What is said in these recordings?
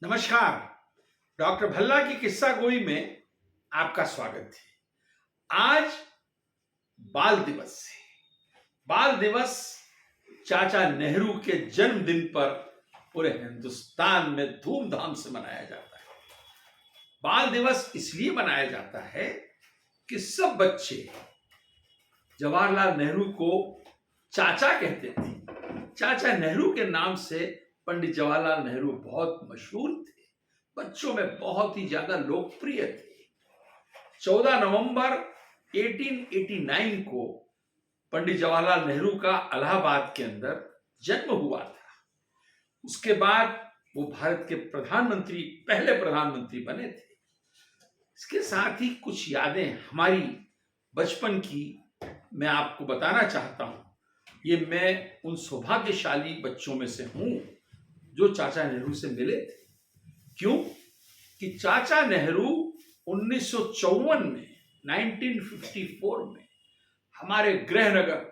नमस्कार। डॉक्टर भल्ला की किस्सा गोई में आपका स्वागत है। आज बाल दिवस है। बाल दिवस चाचा नेहरू के जन्मदिन पर पूरे हिंदुस्तान में धूमधाम से मनाया जाता है। बाल दिवस इसलिए मनाया जाता है कि सब बच्चे जवाहरलाल नेहरू को चाचा कहते थे। चाचा नेहरू के नाम से पंडित जवाहरलाल नेहरू बहुत मशहूर थे, बच्चों में बहुत ही ज्यादा लोकप्रिय थे। 14 नवंबर 1889 को पंडित जवाहरलाल नेहरू का इलाहाबाद के अंदर जन्म हुआ था। उसके बाद वो भारत के पहले प्रधानमंत्री बने थे। इसके साथ ही कुछ यादें हमारी बचपन की मैं आपको बताना चाहता हूं। ये मैं उन सौभाग्यशाली बच्चों में से हूं जो चाचा नेहरू से मिले थे। क्यों कि चाचा नेहरू 1954 में 1954 में हमारे गृह नगर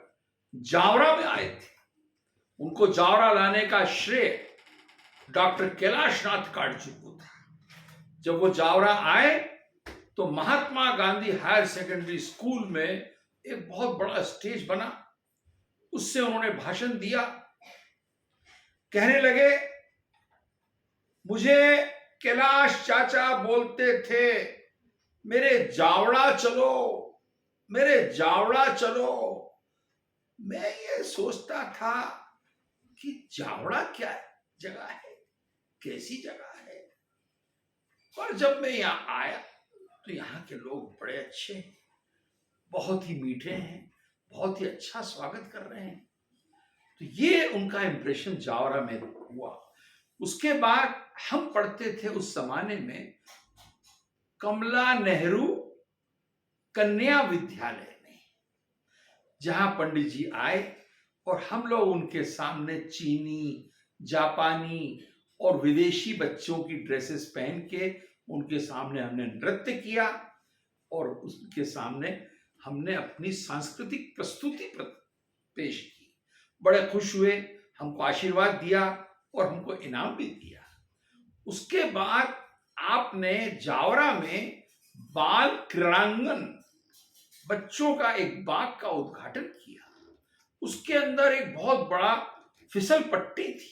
जावरा में आए थे। उनको जावरा लाने का श्रेय डॉक्टर कैलाश नाथ काटजू को था। जब वो जावरा आए तो Mahatma Gandhi higher secondary school में एक बहुत बड़ा स्टेज बना, उससे उन्होंने भाषण दिया। कहने लगे, मुझे कैलाश चाचा बोलते थे, मेरे जावड़ा चलो, मेरे जावड़ा चलो। मैं ये सोचता था कि जावड़ा क्या जगह है, कैसी जगह है। पर जब मैं यहाँ आया तो यहाँ के लोग बड़े अच्छे हैं, बहुत ही मीठे हैं, बहुत ही अच्छा स्वागत कर रहे हैं। तो ये उनका इंप्रेशन जावरा में हुआ। उसके बाद हम पढ़ते थे उस जमाने में कमला नेहरू कन्या विद्यालय में, जहां पंडित जी आए और हम लोग उनके सामने चीनी, जापानी और विदेशी बच्चों की ड्रेसेस पहन के उनके सामने हमने नृत्य किया और उसके सामने हमने अपनी सांस्कृतिक प्रस्तुति पेश की। बड़े खुश हुए, हमको आशीर्वाद दिया और हमको इनाम भी दिया। उसके बाद आपने जावरा में बाल क्रीड़ांगन, बच्चों का एक बाग का उद्घाटन किया। उसके अंदर एक बहुत बड़ा फिसल पट्टी थी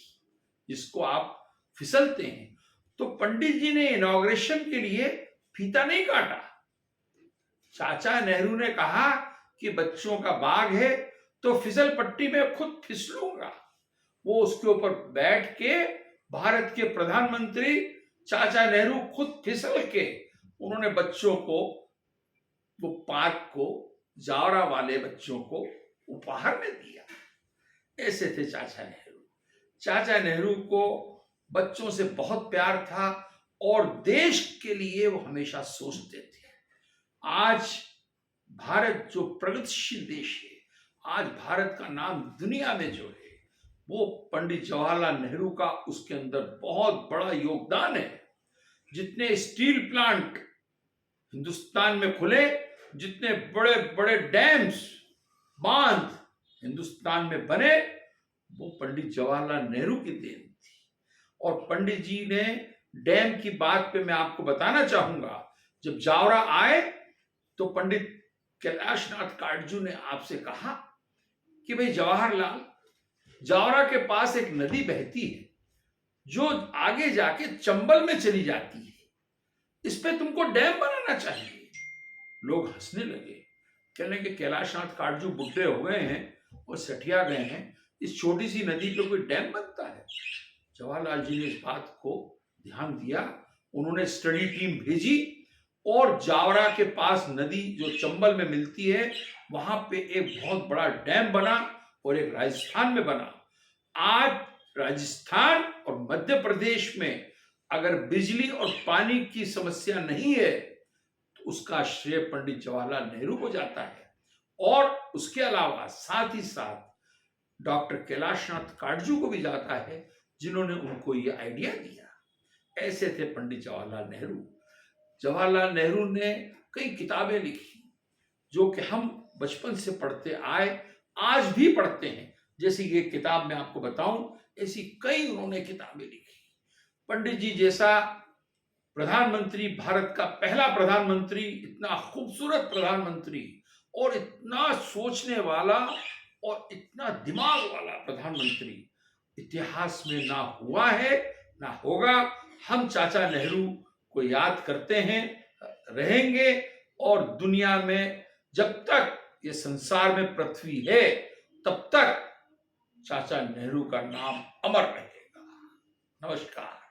जिसको आप फिसलते हैं। तो पंडित जी ने इनॉग्रेशन के लिए फीता नहीं काटा। चाचा नेहरू ने कहा कि बच्चों का बाग है तो फिसल पट्टी में खुद फिसलूंगा। वो उसके ऊपर बैठ के भारत के प्रधानमंत्री चाचा नेहरू खुद फिसल के उन्होंने बच्चों को, वो पार्क को, जावरा वाले बच्चों को उपहार में दिया। ऐसे थे चाचा नेहरू। चाचा नेहरू को बच्चों से बहुत प्यार था और देश के लिए वो हमेशा सोचते थे। आज भारत जो प्रगतिशील देश है, आज भारत का नाम दुनिया में जो है, वो पंडित जवाहरलाल नेहरू का उसके अंदर बहुत बड़ा योगदान है। जितने स्टील प्लांट हिंदुस्तान में खुले, जितने बड़े बड़े डैम्स, बांध हिंदुस्तान में बने, वो पंडित जवाहरलाल नेहरू की देन थी। और पंडित जी ने डैम की बात पे मैं आपको बताना चाहूंगा, जब जावरा आए तो पंडित कैलाश नाथ काटजू ने आपसे कहा कि भाई जवाहरलाल, जावरा के पास एक नदी बहती है जो आगे जाके चंबल में चली जाती है, इस पे तुमको डैम बनाना चाहिए। लोग हंसने लगे, कहने लगे कैलाश नाथ काटजू बुढ़े हो गए हैं और सठिया गए हैं, इस छोटी सी नदी पे कोई डैम बनता है। जवाहरलाल जी ने इस बात को ध्यान दिया, उन्होंने स्टडी टीम भेजी और जावरा के पास नदी जो चंबल में मिलती है वहां पे एक बहुत बड़ा डैम बना और एक राजस्थान में बना। आज राजस्थान और मध्य प्रदेश में अगर बिजली और पानी की समस्या नहीं है तो उसका श्रेय पंडित जवाहरलाल नेहरू को जाता है। और उसके अलावा साथ ही साथ डॉक्टर कैलाश नाथ काटजू को भी जाता है, जिन्होंने उनको ये आइडिया दिया। ऐसे थे पंडित जवाहरलाल नेहरू। जवाहरलाल नेहरू ने कई किताबें लिखी जो कि हम बचपन से पढ़ते आए, आज भी पढ़ते हैं। जैसे ये किताब मैं आपको बताऊं, ऐसी कई उन्होंने किताबें लिखी। पंडित जी जैसा प्रधानमंत्री, भारत का पहला प्रधानमंत्री, इतना खूबसूरत प्रधानमंत्री और इतना सोचने वाला और इतना दिमाग वाला प्रधानमंत्री इतिहास में ना हुआ है ना होगा। हम चाचा नेहरू को याद करते हैं, रहेंगे, और दुनिया में जब तक ये संसार में पृथ्वी है तब तक चाचा नेहरू का नाम अमर रहेगा। नमस्कार।